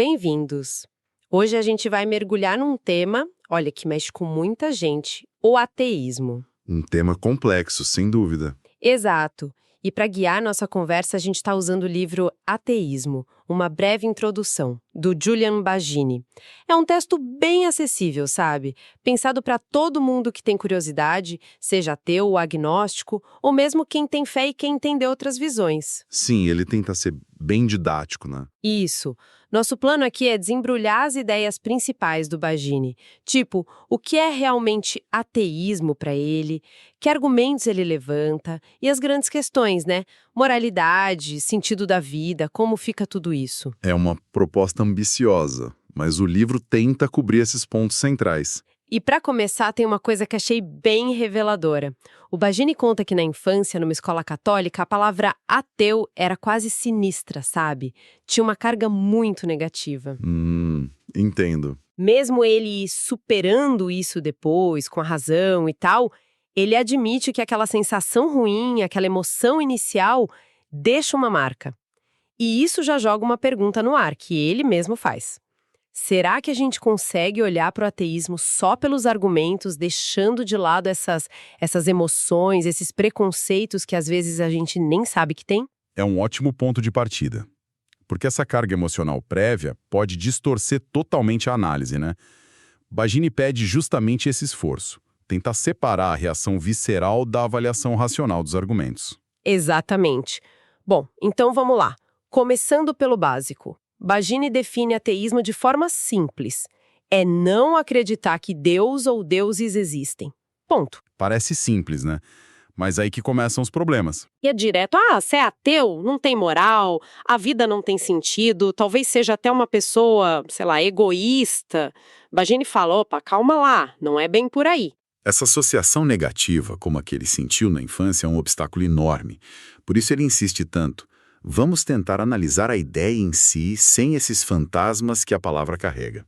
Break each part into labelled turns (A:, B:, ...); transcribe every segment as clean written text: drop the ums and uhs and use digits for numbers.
A: bem-vindos. Hoje a gente vai mergulhar num tema, olha, que mexe com muita gente, o ateísmo.
B: Um tema complexo, sem dúvida.
A: Exato. E para guiar nossa conversa, a gente está usando o livro Ateísmo, uma breve introdução, do Julian Baggini. É um texto bem acessível, sabe? Pensado para todo mundo que tem curiosidade, seja ateu ou agnóstico, ou mesmo quem tem fé e quer entender outras visões.
B: Sim, ele tenta ser bem didático, né?
A: Isso. Nosso plano aqui é desembrulhar as ideias principais do Baggini. Tipo, o que é realmente ateísmo para ele, que argumentos ele levanta e as grandes questões, né? Moralidade, sentido da vida, como fica tudo isso.
B: É uma proposta ambiciosa, mas o livro tenta cobrir esses pontos centrais.
A: E para começar, tem uma coisa que achei bem reveladora. O Baggini conta que na infância, numa escola católica, a palavra ateu era quase sinistra, sabe? Tinha uma carga muito negativa.
B: Entendo.
A: Mesmo ele superando isso depois, com a razão e tal, ele admite que aquela sensação ruim, aquela emoção inicial, deixa uma marca. E isso já joga uma pergunta no ar, que ele mesmo faz. Será que a gente consegue olhar para o ateísmo só pelos argumentos, deixando de lado essas emoções, esses preconceitos que às vezes a gente nem sabe que tem?
B: É um ótimo ponto de partida. Porque essa carga emocional prévia pode distorcer totalmente a análise, né? Baggini pede justamente esse esforço, tentar separar a reação visceral da avaliação racional dos argumentos.
A: Exatamente. Bom, então vamos lá. Começando pelo básico. Baggini define ateísmo de forma simples. É não acreditar que Deus ou deuses existem. Ponto.
B: Parece simples, né? Mas aí que começam os problemas.
A: E é direto, você é ateu, não tem moral, a vida não tem sentido, talvez seja até uma pessoa, sei lá, egoísta. Baggini fala, opa, calma lá, não é bem por aí.
B: Essa associação negativa, como a que ele sentiu na infância, é um obstáculo enorme. Por isso ele insiste tanto. Vamos tentar analisar a ideia em si sem esses fantasmas que a palavra carrega.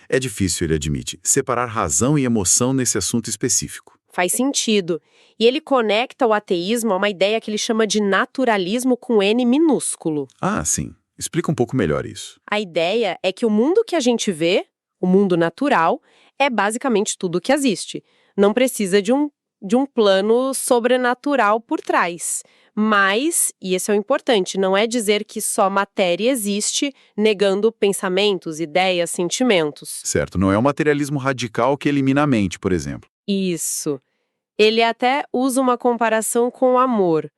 B: É difícil, ele admite, separar razão e emoção nesse assunto específico.
A: Faz sentido. E ele conecta o ateísmo a uma ideia que ele chama de naturalismo com N minúsculo.
B: Ah, sim. Explica um pouco melhor isso.
A: A ideia é que o mundo que a gente vê, o mundo natural, é basicamente tudo que existe. Não precisa de um plano sobrenatural por trás. Mas, e esse é o importante, não é dizer que só matéria existe, negando pensamentos, ideias, sentimentos.
B: Certo, não é um materialismo radical que elimina a mente, por exemplo.
A: Isso. Ele até usa uma comparação com o amor.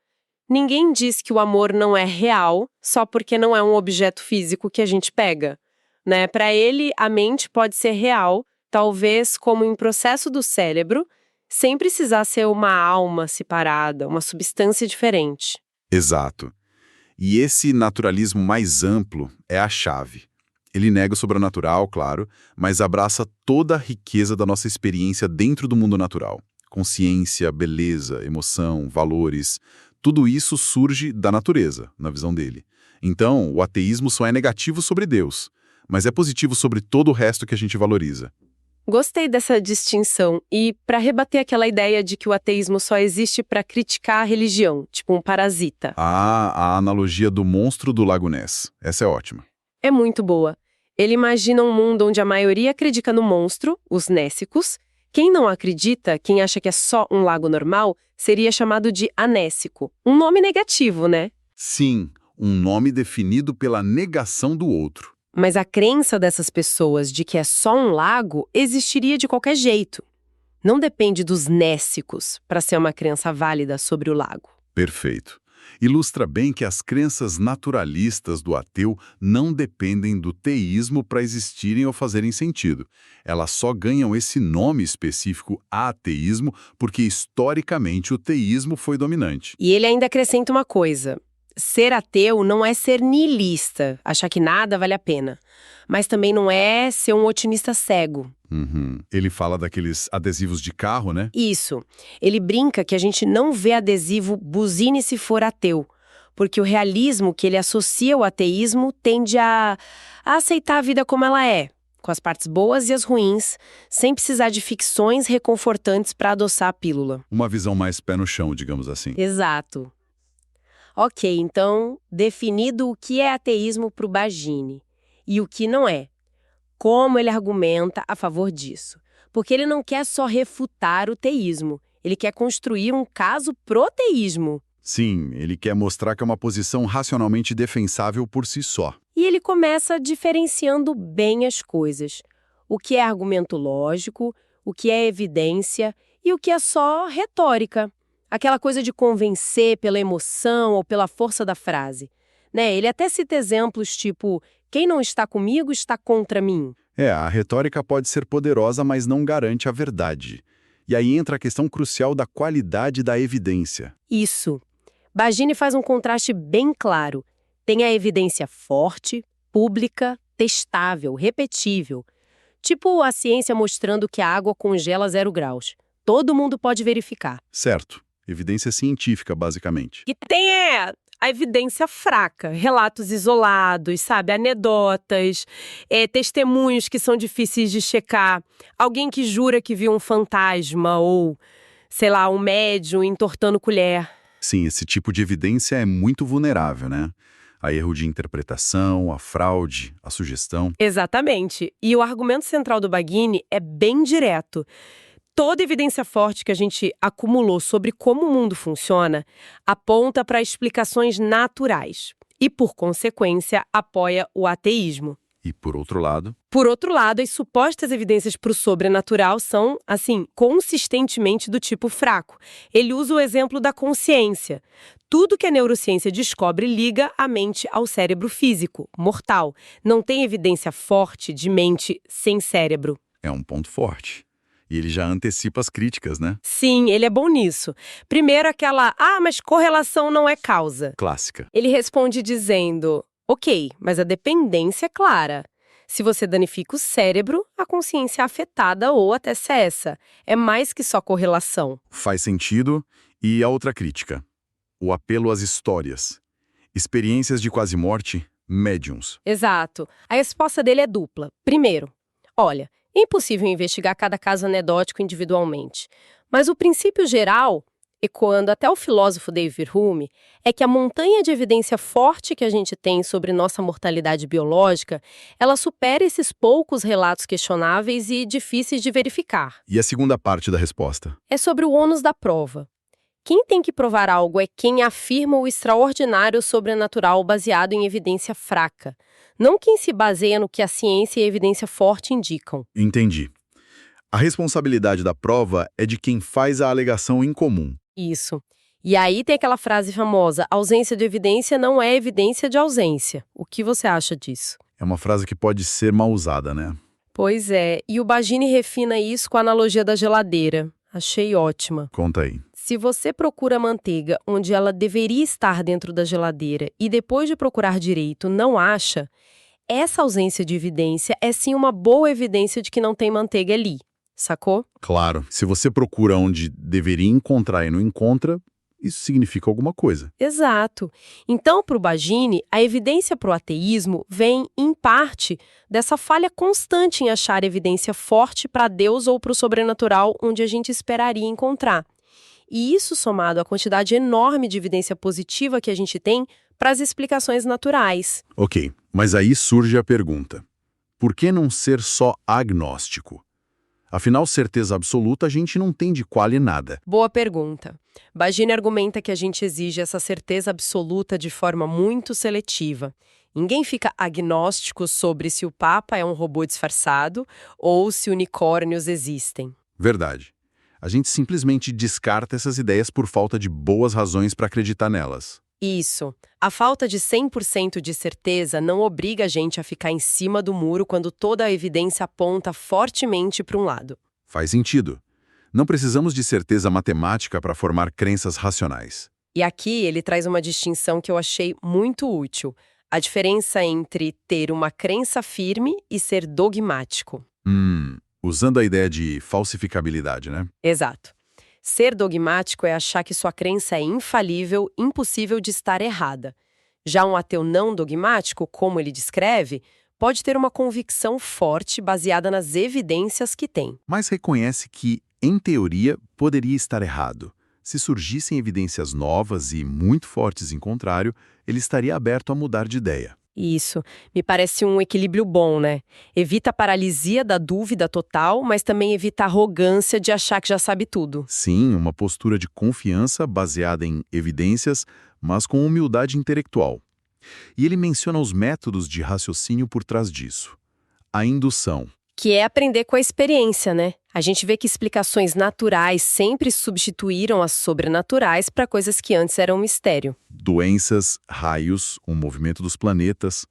A: Ninguém diz que o amor não é real só porque não é um objeto físico que a gente pega, né? Para ele, a mente pode ser real, talvez como um processo do cérebro, sem precisar ser uma alma separada, uma substância diferente.
B: Exato. E esse naturalismo mais amplo é a chave. Ele nega o sobrenatural, claro, mas abraça toda a riqueza da nossa experiência dentro do mundo natural. Consciência, beleza, emoção, valores, tudo isso surge da natureza, na visão dele. Então, o ateísmo só é negativo sobre Deus, mas é positivo sobre todo o resto que a gente valoriza.
A: Gostei dessa distinção e para rebater aquela ideia de que o ateísmo só existe para criticar a religião, tipo um parasita.
B: A analogia do monstro do Lago Ness. Essa é ótima.
A: É muito boa. Ele imagina um mundo onde a maioria acredita no monstro, os nécicos. Quem não acredita, quem acha que é só um lago normal, seria chamado de anécico. Um nome negativo, né?
B: Sim, um nome definido pela negação do outro.
A: Mas a crença dessas pessoas de que é só um lago existiria de qualquer jeito. Não depende dos nécicos para ser uma crença válida sobre o lago.
B: Perfeito. Ilustra bem que as crenças naturalistas do ateu não dependem do teísmo para existirem ou fazerem sentido. Elas só ganham esse nome específico ateísmo porque historicamente o teísmo foi dominante.
A: E ele ainda acrescenta uma coisa. Ser ateu não é ser niilista, achar que nada vale a pena. Mas também não é ser um otimista cego.
B: Ele fala daqueles adesivos de carro, né?
A: Isso. Ele brinca que a gente não vê adesivo "buzine se for ateu", porque o realismo que ele associa ao ateísmo tende a aceitar a vida como ela é, com as partes boas e as ruins, sem precisar de ficções reconfortantes para adoçar a pílula.
B: Uma visão mais pé no chão, digamos assim.
A: Exato. Ok, então, definido o que é ateísmo para o Baggini. e o que não é. Como ele argumenta a favor disso? Porque ele não quer só refutar o teísmo, ele quer construir um caso pro teísmo.
B: Sim, ele quer mostrar que é uma posição racionalmente defensável por si só.
A: E ele começa diferenciando bem as coisas. O que é argumento lógico, o que é evidência e o que é só retórica. Aquela coisa de convencer pela emoção ou pela força da frase. Né? Ele até cita exemplos tipo, quem não está comigo está contra mim.
B: A retórica pode ser poderosa, mas não garante a verdade. E aí entra a questão crucial da qualidade da evidência.
A: Isso. Bagini faz um contraste bem claro. Tem a evidência forte, pública, testável, repetível. Tipo a ciência mostrando que a água congela 0 graus. Todo mundo pode verificar.
B: Certo. Evidência científica, basicamente.
A: E tem a evidência fraca, relatos isolados, sabe, anedotas, testemunhos que são difíceis de checar, alguém que jura que viu um fantasma ou, sei lá, um médium entortando colher.
B: Sim, esse tipo de evidência é muito vulnerável, né? A erro de interpretação, a fraude, a sugestão.
A: Exatamente. E o argumento central do Bagini é bem direto. Toda evidência forte que a gente acumulou sobre como o mundo funciona aponta para explicações naturais e, por consequência, apoia o ateísmo.
B: E, por outro lado,
A: as supostas evidências para o sobrenatural são, assim, consistentemente do tipo fraco. Ele usa o exemplo da consciência. Tudo que a neurociência descobre liga a mente ao cérebro físico, mortal. Não tem evidência forte de mente sem cérebro.
B: é um ponto forte. E ele já antecipa as críticas, né?
A: Sim, ele é bom nisso. Primeiro aquela, mas correlação não é causa.
B: Clássica.
A: Ele responde dizendo, ok, mas a dependência é clara. Se você danifica o cérebro, a consciência é afetada ou até cessa. É mais que só correlação.
B: Faz sentido. E a outra crítica. O apelo às histórias. Experiências de quase morte, médiums.
A: Exato. A resposta dele é dupla. Primeiro, olha, é impossível investigar cada caso anedótico individualmente. Mas o princípio geral, ecoando até o filósofo David Hume, é que a montanha de evidência forte que a gente tem sobre nossa mortalidade biológica, ela supera esses poucos relatos questionáveis e difíceis de verificar.
B: E a segunda parte da resposta?
A: É sobre o ônus da prova. Quem tem que provar algo é quem afirma o extraordinário sobrenatural baseado em evidência fraca, não quem se baseia no que a ciência e a evidência forte indicam.
B: Entendi. A responsabilidade da prova é de quem faz a alegação em comum.
A: Isso. E aí tem aquela frase famosa, ausência de evidência não é evidência de ausência. O que você acha disso?
B: É uma frase que pode ser mal usada, né?
A: Pois é, e o Bagini refina isso com a analogia da geladeira. Achei ótima.
B: Conta aí.
A: Se você procura manteiga onde ela deveria estar dentro da geladeira e depois de procurar direito não acha, essa ausência de evidência é sim uma boa evidência de que não tem manteiga ali, sacou?
B: Claro, se você procura onde deveria encontrar e não encontra, isso significa alguma coisa.
A: Exato. Então, para o Bagini, a evidência para o ateísmo vem, em parte, dessa falha constante em achar evidência forte para Deus ou para o sobrenatural onde a gente esperaria encontrar. E isso somado à quantidade enorme de evidência positiva que a gente tem para as explicações naturais.
B: Ok, mas aí surge a pergunta. Por que não ser só agnóstico? Afinal, certeza absoluta a gente não tem de quase nada.
A: Boa pergunta. Bagini argumenta que a gente exige essa certeza absoluta de forma muito seletiva. Ninguém fica agnóstico sobre se o Papa é um robô disfarçado ou se unicórnios existem.
B: Verdade. A gente simplesmente descarta essas ideias por falta de boas razões para acreditar nelas.
A: Isso. A falta de 100% de certeza não obriga a gente a ficar em cima do muro quando toda a evidência aponta fortemente para um lado.
B: Faz sentido. Não precisamos de certeza matemática para formar crenças racionais.
A: E aqui ele traz uma distinção que eu achei muito útil. A diferença entre ter uma crença firme e ser dogmático.
B: Usando a ideia de falsificabilidade, né?
A: Exato. Ser dogmático é achar que sua crença é infalível, impossível de estar errada. Já um ateu não dogmático, como ele descreve, pode ter uma convicção forte baseada nas evidências que tem.
B: Mas reconhece que, em teoria, poderia estar errado. Se surgissem evidências novas e muito fortes em contrário, ele estaria aberto a mudar de ideia.
A: Isso. Me parece um equilíbrio bom, né? Evita a paralisia da dúvida total, mas também evita a arrogância de achar que já sabe tudo.
B: Sim, uma postura de confiança baseada em evidências, mas com humildade intelectual. E ele menciona os métodos de raciocínio por trás disso. A indução.
A: Que é aprender com a experiência, né? A gente vê que explicações naturais sempre substituíram as sobrenaturais para coisas que antes eram um mistério.
B: Doenças, raios, o movimento dos planetas.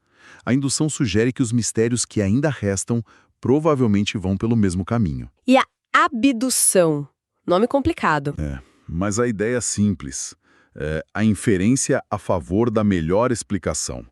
B: A indução sugere que os mistérios que ainda restam provavelmente vão pelo mesmo caminho.
A: E a abdução? Nome complicado.
B: Mas a ideia é simples. A inferência a favor da melhor explicação.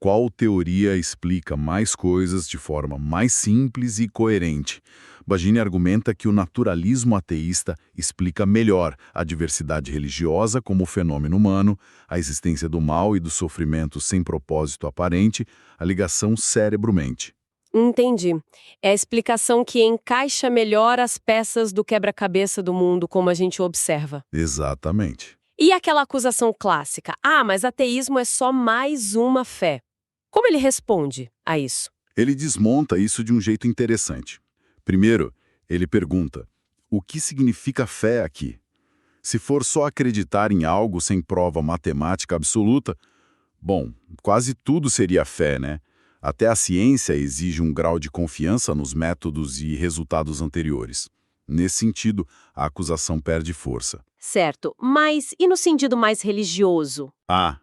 B: Qual teoria explica mais coisas de forma mais simples e coerente? Bagini argumenta que o naturalismo ateísta explica melhor a diversidade religiosa como fenômeno humano, a existência do mal e do sofrimento sem propósito aparente, a ligação cérebro-mente.
A: Entendi. É a explicação que encaixa melhor as peças do quebra-cabeça do mundo como a gente observa.
B: Exatamente.
A: E aquela acusação clássica: ah, mas ateísmo é só mais uma fé. Como ele responde a isso?
B: Ele desmonta isso de um jeito interessante. Primeiro, ele pergunta: o que significa fé aqui? Se for só acreditar em algo sem prova matemática absoluta, bom, quase tudo seria fé, né? Até a ciência exige um grau de confiança nos métodos e resultados anteriores. Nesse sentido, a acusação perde força.
A: Certo, mas e no sentido mais religioso?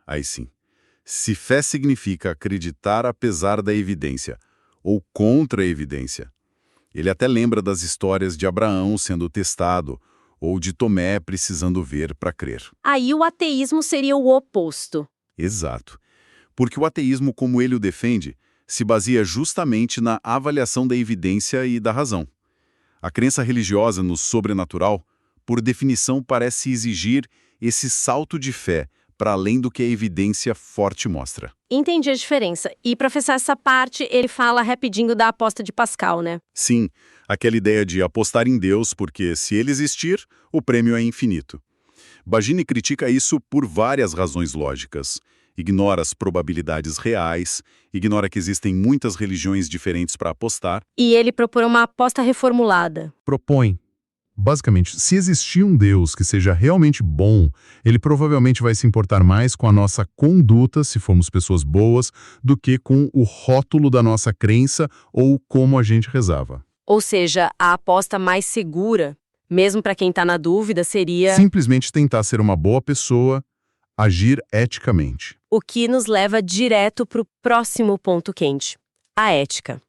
B: Aí sim. Se fé significa acreditar apesar da evidência, ou contra a evidência. Ele até lembra das histórias de Abraão sendo testado, ou de Tomé precisando ver para crer.
A: Aí o ateísmo seria o oposto.
B: Exato. Porque o ateísmo, como ele o defende, se baseia justamente na avaliação da evidência e da razão. A crença religiosa no sobrenatural, por definição, parece exigir esse salto de fé, para além do que a evidência forte mostra.
A: Entendi a diferença. E para fechar essa parte, ele fala rapidinho da aposta de Pascal, né?
B: Sim, aquela ideia de apostar em Deus porque, se ele existir, o prêmio é infinito. Bagini critica isso por várias razões lógicas. Ignora as probabilidades reais, ignora que existem muitas religiões diferentes para apostar.
A: E ele propõe uma aposta reformulada.
C: Propõe. Basicamente, se existir um Deus que seja realmente bom, ele provavelmente vai se importar mais com a nossa conduta, se formos pessoas boas, do que com o rótulo da nossa crença ou como a gente rezava.
A: Ou seja, a aposta mais segura, mesmo para quem está na dúvida, seria
C: Simplesmente tentar ser uma boa pessoa, agir eticamente.
A: o que nos leva direto para o próximo ponto quente: a ética.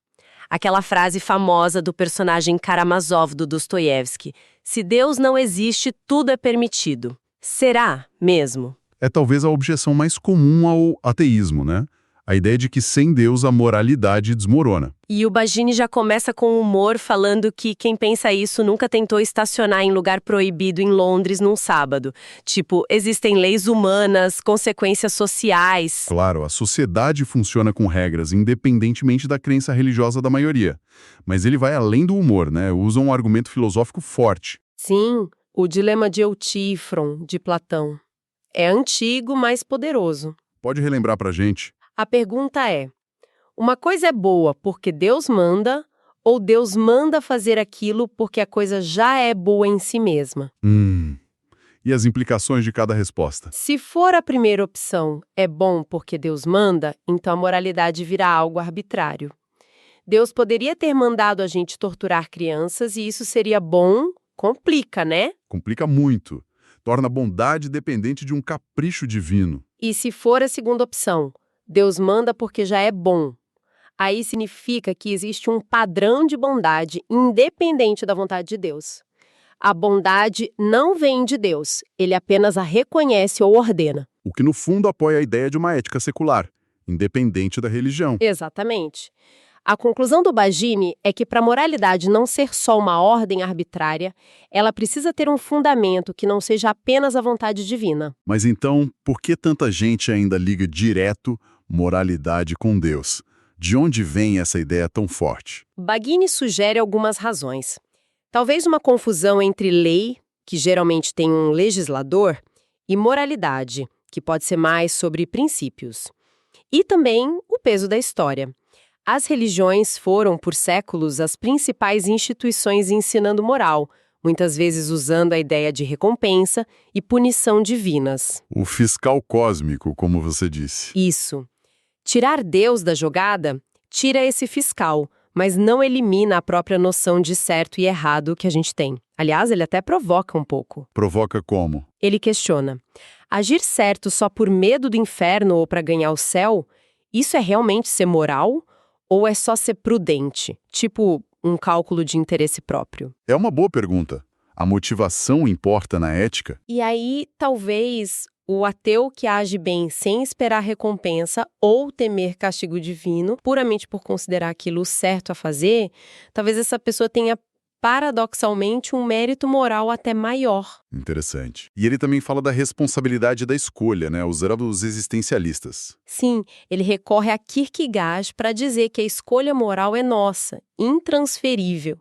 A: Aquela frase famosa do personagem Karamazov do Dostoiévski: se Deus não existe, tudo é permitido. Será mesmo?
C: É talvez a objeção mais comum ao ateísmo, né? A ideia de que sem Deus a moralidade desmorona.
A: E o Bagini já começa com humor falando que quem pensa isso nunca tentou estacionar em lugar proibido em Londres num sábado. Tipo, existem leis humanas, consequências sociais.
C: Claro, a sociedade funciona com regras, independentemente da crença religiosa da maioria. Mas ele vai além do humor, né? Usa um argumento filosófico forte.
A: Sim, o dilema de Eutífron, de Platão. É antigo, mas poderoso.
C: Pode relembrar pra gente?
A: A pergunta é: uma coisa é boa porque Deus manda, ou Deus manda fazer aquilo porque a coisa já é boa em si mesma?
C: E as implicações de cada resposta?
A: Se for a primeira opção, é bom porque Deus manda, então a moralidade virá algo arbitrário. Deus poderia ter mandado a gente torturar crianças e isso seria bom? Complica, né?
C: Complica muito. Torna a bondade dependente de um capricho divino.
A: E se for a segunda opção, Deus manda porque já é bom. Aí significa que existe um padrão de bondade independente da vontade de Deus. A bondade não vem de Deus, ele apenas a reconhece ou ordena.
C: O que no fundo apoia a ideia de uma ética secular, independente da religião.
A: Exatamente. A conclusão do Bagini é que para a moralidade não ser só uma ordem arbitrária, ela precisa ter um fundamento que não seja apenas a vontade divina.
C: Mas então, por que tanta gente ainda liga direto moralidade com Deus? De onde vem essa ideia tão forte?
A: Bagini sugere algumas razões. Talvez uma confusão entre lei, que geralmente tem um legislador, e moralidade, que pode ser mais sobre princípios. E também o peso da história. As religiões foram, por séculos, as principais instituições ensinando moral, muitas vezes usando a ideia de recompensa e punição divinas.
B: O fiscal cósmico, como você disse.
A: Isso. Tirar Deus da jogada tira esse fiscal, mas não elimina a própria noção de certo e errado que a gente tem. Aliás, ele até provoca um pouco.
B: Provoca como?
A: Ele questiona: agir certo só por medo do inferno ou para ganhar o céu, isso é realmente ser moral? Ou é só ser prudente? Tipo, um cálculo de interesse próprio?
B: É uma boa pergunta. A motivação importa na ética?
A: E aí, talvez, o ateu que age bem sem esperar recompensa ou temer castigo divino, puramente por considerar aquilo certo a fazer, talvez essa pessoa tenha paradoxalmente um mérito moral até maior.
B: Interessante. E ele também fala da responsabilidade da escolha, né? Usando os existencialistas.
A: Sim, ele recorre a Kierkegaard para dizer que a escolha moral é nossa, intransferível.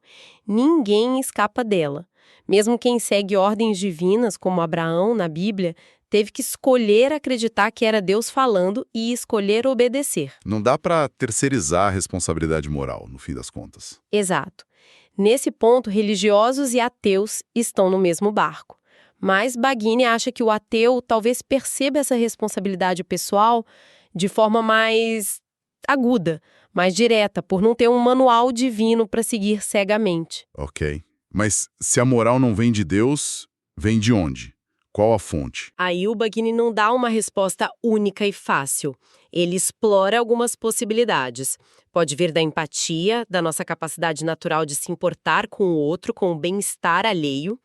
A: Ninguém escapa dela. Mesmo quem segue ordens divinas, como Abraão na Bíblia, teve que escolher acreditar que era Deus falando e escolher obedecer.
B: Não dá para terceirizar a responsabilidade moral, no fim das contas.
A: Exato. Nesse ponto, religiosos e ateus estão no mesmo barco. Mas Baggini acha que o ateu talvez perceba essa responsabilidade pessoal de forma mais aguda, mais direta, por não ter um manual divino para seguir cegamente.
B: Ok. Mas se a moral não vem de Deus, vem de onde? Qual a fonte?
A: Aí o Baggini não dá uma resposta única e fácil. Ele explora algumas possibilidades. Pode vir da empatia, da nossa capacidade natural de se importar com o outro, com o bem-estar alheio.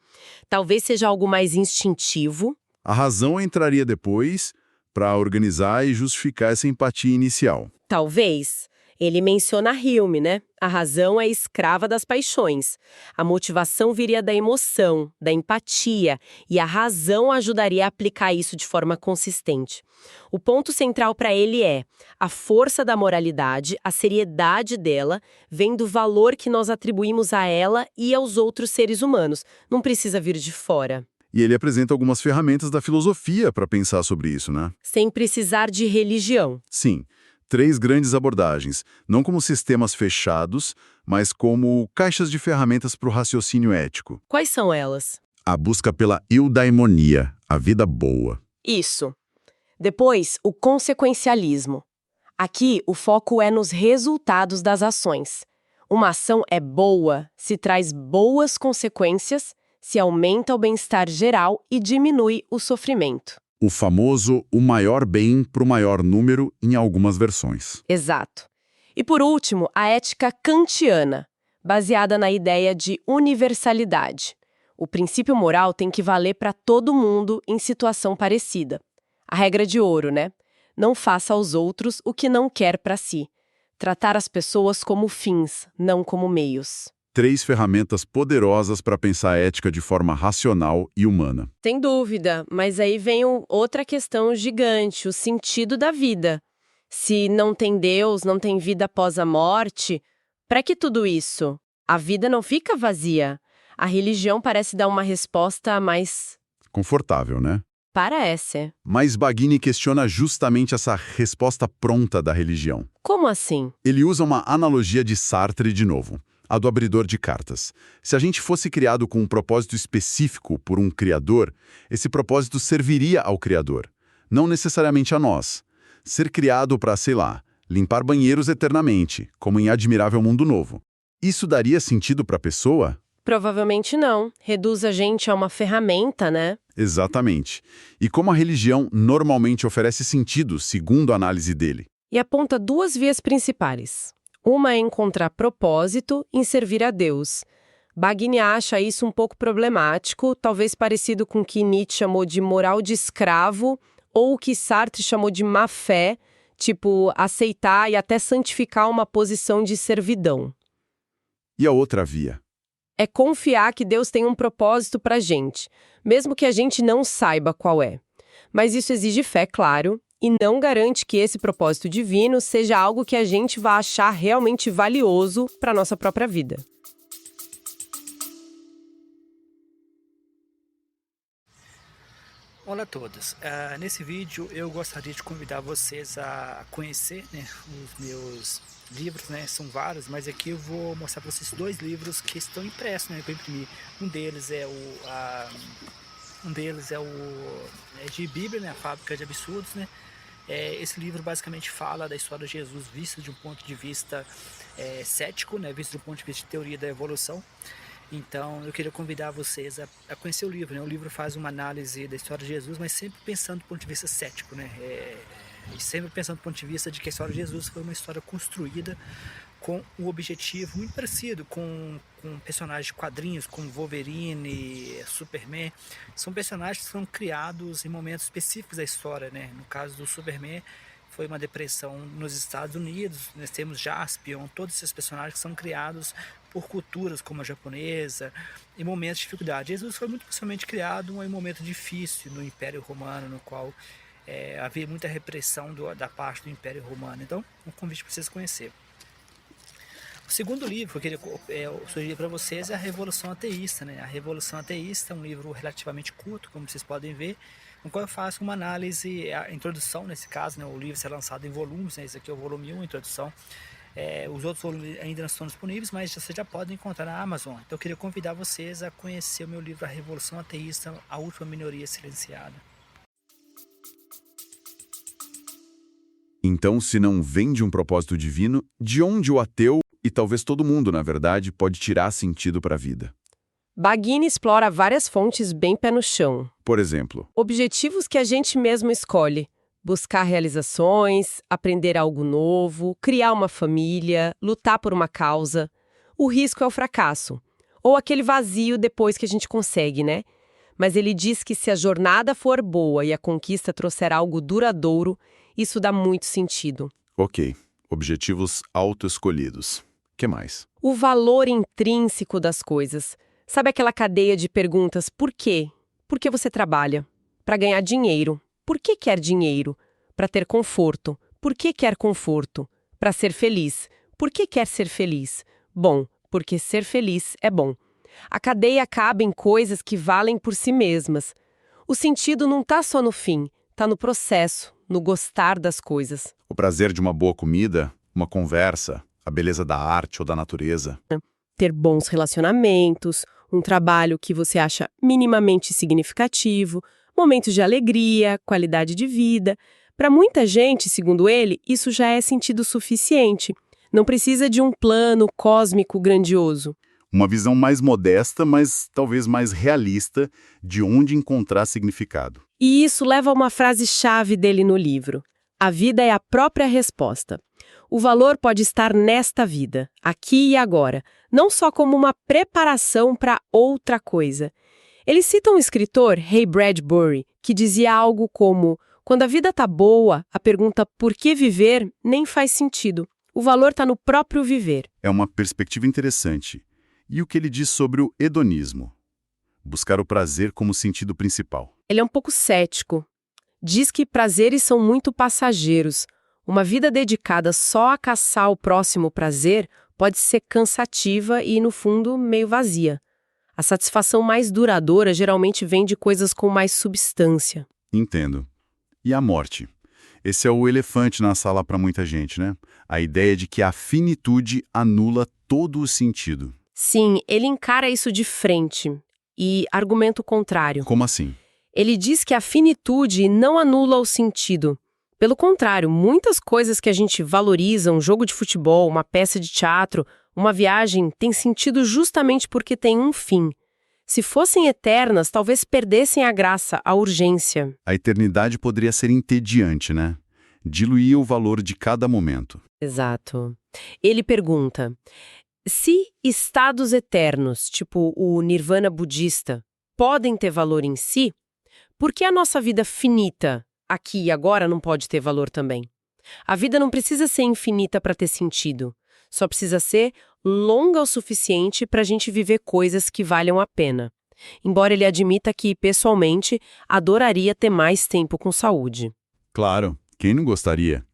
A: Talvez seja algo mais instintivo.
B: A razão entraria depois para organizar e justificar essa empatia inicial.
A: Talvez. Ele menciona Hume, né? A razão é escrava das paixões. A motivação viria da emoção, da empatia, e a razão ajudaria a aplicar isso de forma consistente. O ponto central para ele é: a força da moralidade, a seriedade dela, vem do valor que nós atribuímos a ela e aos outros seres humanos. Não precisa vir de fora.
B: E ele apresenta algumas ferramentas da filosofia para pensar sobre isso, né?
A: Sem precisar de religião.
B: Sim. 3 grandes abordagens, não como sistemas fechados, mas como caixas de ferramentas para o raciocínio ético.
A: Quais são elas?
B: A busca pela eudaimonia, a vida boa.
A: Isso. Depois, o consequencialismo. Aqui, o foco é nos resultados das ações. Uma ação é boa se traz boas consequências, se aumenta o bem-estar geral e diminui o sofrimento.
B: O famoso o maior bem para o maior número em algumas versões.
A: Exato. E por último, a ética kantiana, baseada na ideia de universalidade. O princípio moral tem que valer para todo mundo em situação parecida. A regra de ouro, né? Não faça aos outros o que não quer para si. Tratar as pessoas como fins, não como meios.
B: 3 ferramentas poderosas para pensar a ética de forma racional e humana.
A: Sem dúvida, mas aí vem outra questão gigante, o sentido da vida. Se não tem Deus, não tem vida após a morte, para que tudo isso? A vida não fica vazia. A religião parece dar uma resposta mais...
B: Confortável, né?
A: Parece.
B: Mas Baggini questiona justamente essa resposta pronta da religião.
A: Como assim?
B: Ele usa uma analogia de Sartre de novo. A do abridor de cartas. Se a gente fosse criado com um propósito específico por um criador, esse propósito serviria ao criador, não necessariamente a nós. Ser criado para, sei lá, limpar banheiros eternamente, como em Admirável Mundo Novo. Isso daria sentido para a pessoa?
A: Provavelmente não. Reduz a gente a uma ferramenta, né?
B: Exatamente. E como a religião normalmente oferece sentido, segundo a análise dele.
A: E aponta 2 vias principais. Uma é encontrar propósito em servir a Deus. Baggini acha isso um pouco problemático, talvez parecido com o que Nietzsche chamou de moral de escravo, ou o que Sartre chamou de má-fé, tipo aceitar e até santificar uma posição de servidão.
B: E a outra via?
A: É confiar que Deus tem um propósito pra gente, mesmo que a gente não saiba qual é. Mas isso exige fé, claro, e não garante que esse propósito divino seja algo que a gente vá achar realmente valioso para a nossa própria vida.
D: Olá a todos. Nesse vídeo eu gostaria de convidar vocês a conhecer, né, os meus livros, né, são vários, mas aqui eu vou mostrar para vocês 2 livros que estão impressos, né, que eu imprimi. Um deles é de Bíblia, né, a Fábrica de Absurdos, né. Esse livro basicamente fala da história de Jesus visto de um ponto de vista cético, né, visto de um ponto de vista de teoria da evolução. Então eu queria convidar vocês a conhecer o livro, né? O livro faz uma análise da história de Jesus, mas sempre pensando do ponto de vista cético, né? E sempre pensando do ponto de vista de que a história de Jesus foi uma história construída com um objetivo muito parecido com personagens de quadrinhos como Wolverine, Superman. São personagens que foram criados em momentos específicos da história, né? No caso do Superman, foi uma depressão nos Estados Unidos. Nós temos Jaspion, todos esses personagens que são criados por culturas como a japonesa, em momentos de dificuldade. Jesus foi muito possivelmente criado em um momento difícil no Império Romano, no qual havia muita repressão da parte do Império Romano. Então, um convite para vocês conhecerem. O segundo livro que eu queria sugerir para vocês é A Revolução Ateísta, né? A Revolução Ateísta é um livro relativamente curto, como vocês podem ver, no qual eu faço uma análise, a introdução nesse caso, né? O livro será lançado em volumes, né? Esse aqui é o volume 1, a introdução. Os outros volumes ainda não estão disponíveis, mas vocês já podem encontrar na Amazon. Então eu queria convidar vocês a conhecer o meu livro A Revolução Ateísta, a Última Minoria Silenciada.
B: Então, se não vem de um propósito divino, de onde o ateu, e talvez todo mundo, na verdade, pode tirar sentido para a vida?
A: Baggini explora várias fontes bem pé no chão.
B: Por exemplo,
A: Objetivos que a gente mesmo escolhe. Buscar realizações, aprender algo novo, criar uma família, lutar por uma causa. O risco é o fracasso. Ou aquele vazio depois que a gente consegue, né? Mas ele diz que se a jornada for boa e a conquista trouxer algo duradouro, isso dá muito sentido.
B: ok, objetivos autoescolhidos. Que mais?
A: O valor intrínseco das coisas. Sabe aquela cadeia de perguntas por quê? Por que você trabalha? Para ganhar dinheiro. Por que quer dinheiro? Para ter conforto. Por que quer conforto? Para ser feliz. Por que quer ser feliz? Bom, porque ser feliz é bom. A cadeia acaba em coisas que valem por si mesmas. O sentido não está só no fim, está no processo, no gostar das coisas.
B: O prazer de uma boa comida, uma conversa, a beleza da arte ou da natureza.
A: Ter bons relacionamentos, um trabalho que você acha minimamente significativo, momentos de alegria, qualidade de vida. Para muita gente, segundo ele, isso já é sentido suficiente. Não precisa de um plano cósmico grandioso.
B: Uma visão mais modesta, mas talvez mais realista, de onde encontrar significado.
A: E isso leva a uma frase-chave dele no livro. A vida é a própria resposta. O valor pode estar nesta vida, aqui e agora, não só como uma preparação para outra coisa. Ele cita um escritor, Ray Bradbury, que dizia algo como: quando a vida tá boa, a pergunta por que viver nem faz sentido. O valor está no próprio viver.
B: É uma perspectiva interessante. E o que ele diz sobre o hedonismo? Buscar o prazer como sentido principal.
A: Ele é um pouco cético. Diz que prazeres são muito passageiros. Uma vida dedicada só a caçar o próximo prazer pode ser cansativa e, no fundo, meio vazia. A satisfação mais duradoura geralmente vem de coisas com mais substância.
B: Entendo. E a morte? Esse é o elefante na sala para muita gente, né? A ideia de que a finitude anula todo o sentido.
A: Sim, ele encara isso de frente e argumenta o contrário.
B: Como assim?
A: Ele diz que a finitude não anula o sentido. Pelo contrário, muitas coisas que a gente valoriza, um jogo de futebol, uma peça de teatro, uma viagem, tem sentido justamente porque tem um fim. Se fossem eternas, talvez perdessem a graça, a urgência.
B: A eternidade poderia ser entediante, né? Diluir o valor de cada momento.
A: Exato. Ele pergunta: se estados eternos, tipo o nirvana budista, podem ter valor em si, por que a nossa vida finita, aqui e agora, não pode ter valor também? A vida não precisa ser infinita para ter sentido. Só precisa ser longa o suficiente para a gente viver coisas que valham a pena. Embora ele admita que, pessoalmente, adoraria ter mais tempo com saúde.
B: Claro, quem não gostaria?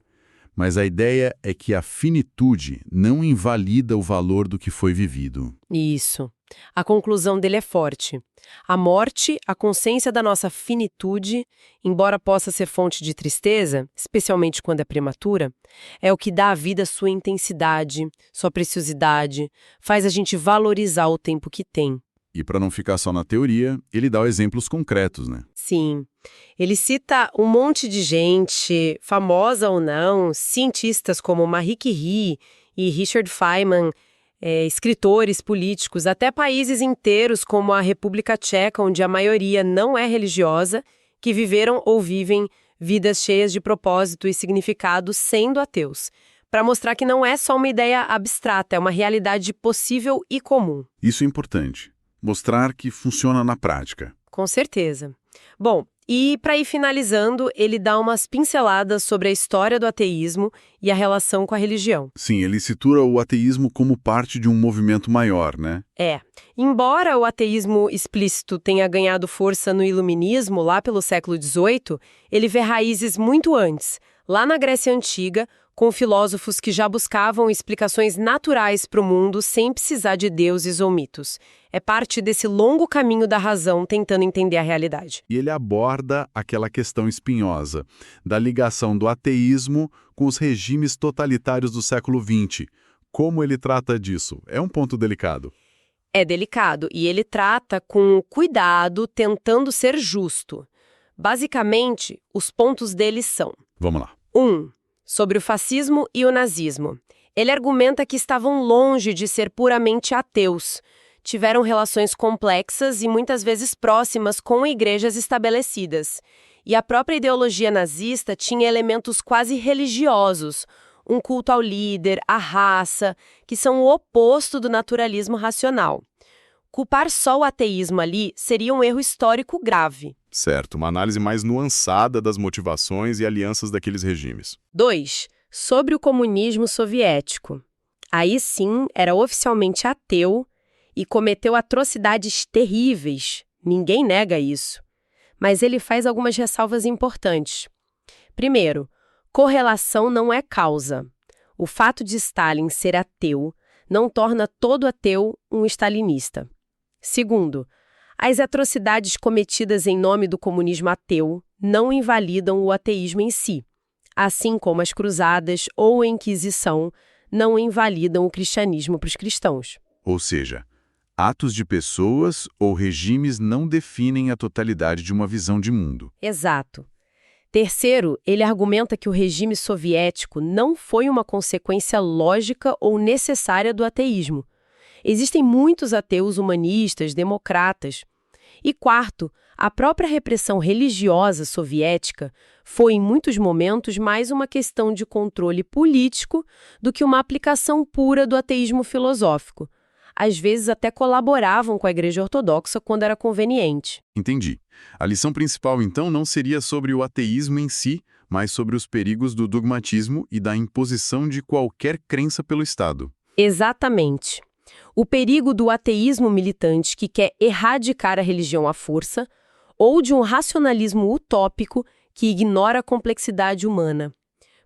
B: Mas a ideia é que a finitude não invalida o valor do que foi vivido.
A: Isso. A conclusão dele é forte. A morte, a consciência da nossa finitude, embora possa ser fonte de tristeza, especialmente quando é prematura, é o que dá à vida sua intensidade, sua preciosidade, faz a gente valorizar o tempo que tem.
B: E para não ficar só na teoria, ele dá exemplos concretos, né?
A: Sim. Ele cita um monte de gente, famosa ou não, cientistas como Marie Curie e Richard Feynman, escritores, políticos, até países inteiros como a República Tcheca, onde a maioria não é religiosa, que viveram ou vivem vidas cheias de propósito e significado sendo ateus, para mostrar que não é só uma ideia abstrata, é uma realidade possível e comum.
B: Isso é importante. Mostrar que funciona na prática.
A: Com certeza. Bom, e para ir finalizando, ele dá umas pinceladas sobre a história do ateísmo e a relação com a religião.
B: Sim, ele situa o ateísmo como parte de um movimento maior, né?
A: Embora o ateísmo explícito tenha ganhado força no iluminismo lá pelo século XVIII, ele vê raízes muito antes, lá na Grécia Antiga, com filósofos que já buscavam explicações naturais para o mundo sem precisar de deuses ou mitos. É parte desse longo caminho da razão tentando entender a realidade.
B: E ele aborda aquela questão espinhosa da ligação do ateísmo com os regimes totalitários do século XX. Como ele trata disso? É um ponto delicado.
A: É delicado e ele trata com cuidado, tentando ser justo. Basicamente, os pontos dele são:
B: Vamos lá.
A: 1. Sobre o fascismo e o nazismo. Ele argumenta que estavam longe de ser puramente ateus. Tiveram relações complexas e muitas vezes próximas com igrejas estabelecidas. E a própria ideologia nazista tinha elementos quase religiosos, um culto ao líder, à raça, que são o oposto do naturalismo racional. Culpar só o ateísmo ali seria um erro histórico grave.
B: Certo, uma análise mais nuançada das motivações e alianças daqueles regimes.
A: 2. Sobre o comunismo soviético. Aí sim, era oficialmente ateu e cometeu atrocidades terríveis. Ninguém nega isso. Mas ele faz algumas ressalvas importantes. Primeiro, correlação não é causa. O fato de Stalin ser ateu não torna todo ateu um stalinista. Segundo, as atrocidades cometidas em nome do comunismo ateu não invalidam o ateísmo em si, assim como as cruzadas ou a Inquisição não invalidam o cristianismo para os cristãos.
B: Ou seja, atos de pessoas ou regimes não definem a totalidade de uma visão de mundo.
A: Exato. Terceiro, ele argumenta que o regime soviético não foi uma consequência lógica ou necessária do ateísmo. Existem muitos ateus humanistas, democratas. E quarto, a própria repressão religiosa soviética foi, em muitos momentos, mais uma questão de controle político do que uma aplicação pura do ateísmo filosófico. Às vezes até colaboravam com a Igreja Ortodoxa quando era conveniente.
B: Entendi. A lição principal, então, não seria sobre o ateísmo em si, mas sobre os perigos do dogmatismo e da imposição de qualquer crença pelo Estado.
A: Exatamente. O perigo do ateísmo militante que quer erradicar a religião à força, ou de um racionalismo utópico que ignora a complexidade humana.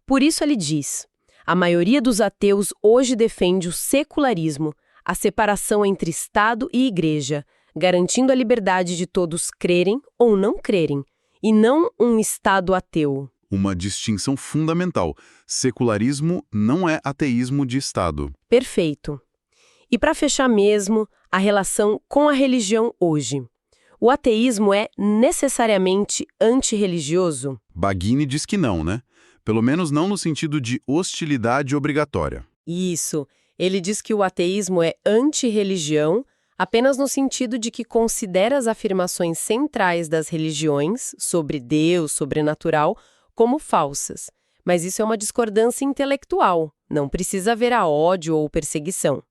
A: Por isso ele diz: a maioria dos ateus hoje defende o secularismo, a separação entre Estado e Igreja, garantindo a liberdade de todos crerem ou não crerem, e não um Estado ateu.
B: Uma distinção fundamental. Secularismo não é ateísmo de Estado.
A: Perfeito. E para fechar mesmo, a relação com a religião hoje. O ateísmo é necessariamente antirreligioso?
B: Baggini diz que não, né? Pelo menos não no sentido de hostilidade obrigatória.
A: Isso. Ele diz que o ateísmo é antirreligião apenas no sentido de que considera as afirmações centrais das religiões sobre Deus, sobrenatural, como falsas. Mas isso é uma discordância intelectual. Não precisa haver ódio ou perseguição.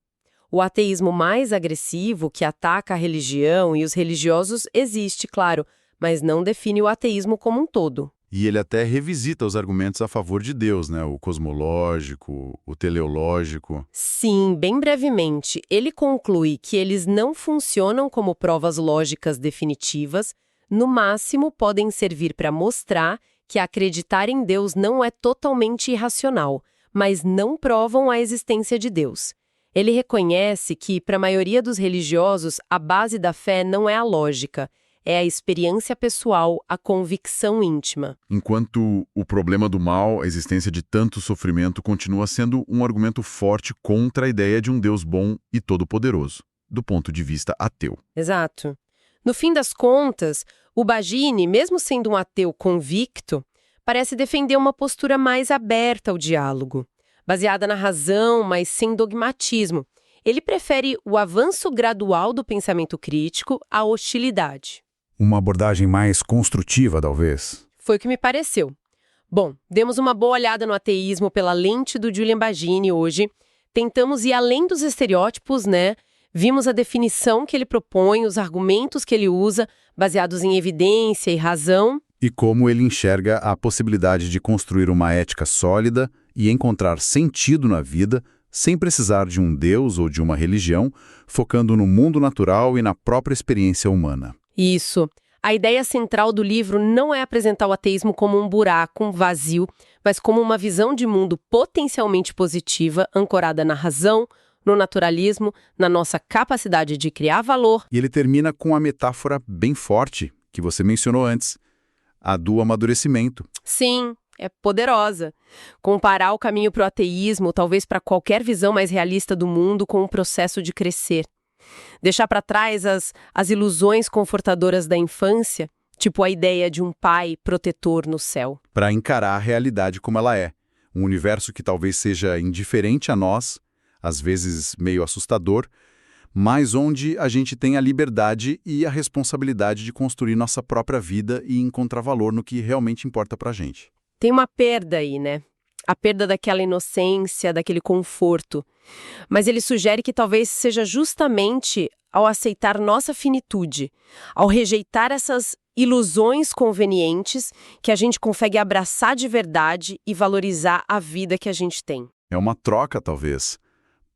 A: O ateísmo mais agressivo, que ataca a religião e os religiosos, existe, claro, mas não define o ateísmo como um todo.
B: E ele até revisita os argumentos a favor de Deus, né? O cosmológico, o teleológico.
A: Sim, bem brevemente, ele conclui que eles não funcionam como provas lógicas definitivas, no máximo podem servir para mostrar que acreditar em Deus não é totalmente irracional, mas não provam a existência de Deus. Ele reconhece que, para a maioria dos religiosos, a base da fé não é a lógica, é a experiência pessoal, a convicção íntima.
B: Enquanto o problema do mal, a existência de tanto sofrimento, continua sendo um argumento forte contra a ideia de um Deus bom e todo-poderoso, do ponto de vista ateu.
A: Exato. No fim das contas, o Bagini, mesmo sendo um ateu convicto, parece defender uma postura mais aberta ao diálogo, baseada na razão, mas sem dogmatismo. Ele prefere o avanço gradual do pensamento crítico à hostilidade.
E: Uma abordagem mais construtiva, talvez.
A: Foi o que me pareceu. Bom, demos uma boa olhada no ateísmo pela lente do Julian Bagini hoje. Tentamos ir além dos estereótipos, né? Vimos a definição que ele propõe, os argumentos que ele usa, baseados em evidência e razão.
E: E como ele enxerga a possibilidade de construir uma ética sólida e encontrar sentido na vida, sem precisar de um Deus ou de uma religião, focando no mundo natural e na própria experiência humana.
A: Isso. A ideia central do livro não é apresentar o ateísmo como um buraco, um vazio, mas como uma visão de mundo potencialmente positiva, ancorada na razão, no naturalismo, na nossa capacidade de criar valor.
E: E ele termina com a metáfora bem forte, que você mencionou antes, a do amadurecimento.
A: Sim, é poderosa. Comparar o caminho para o ateísmo, talvez para qualquer visão mais realista do mundo, com o processo de crescer. Deixar para trás as ilusões confortadoras da infância, tipo a ideia de um pai protetor no céu.
E: Para encarar a realidade como ela é. Um universo que talvez seja indiferente a nós, às vezes meio assustador, mas onde a gente tem a liberdade e a responsabilidade de construir nossa própria vida e encontrar valor no que realmente importa pra gente.
A: Tem uma perda aí, né? A perda daquela inocência, daquele conforto. Mas ele sugere que talvez seja justamente ao aceitar nossa finitude, ao rejeitar essas ilusões convenientes, que a gente consegue abraçar de verdade e valorizar a vida que a gente tem.
E: É uma troca, talvez.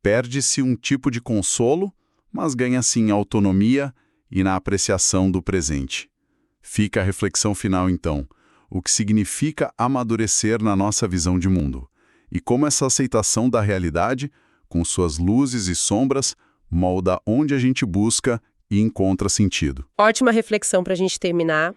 E: Perde-se um tipo de consolo, mas ganha-se em autonomia e na apreciação do presente. Fica a reflexão final, então. O que significa amadurecer na nossa visão de mundo. E como essa aceitação da realidade, com suas luzes e sombras, molda onde a gente busca e encontra sentido.
A: Ótima reflexão para a gente terminar.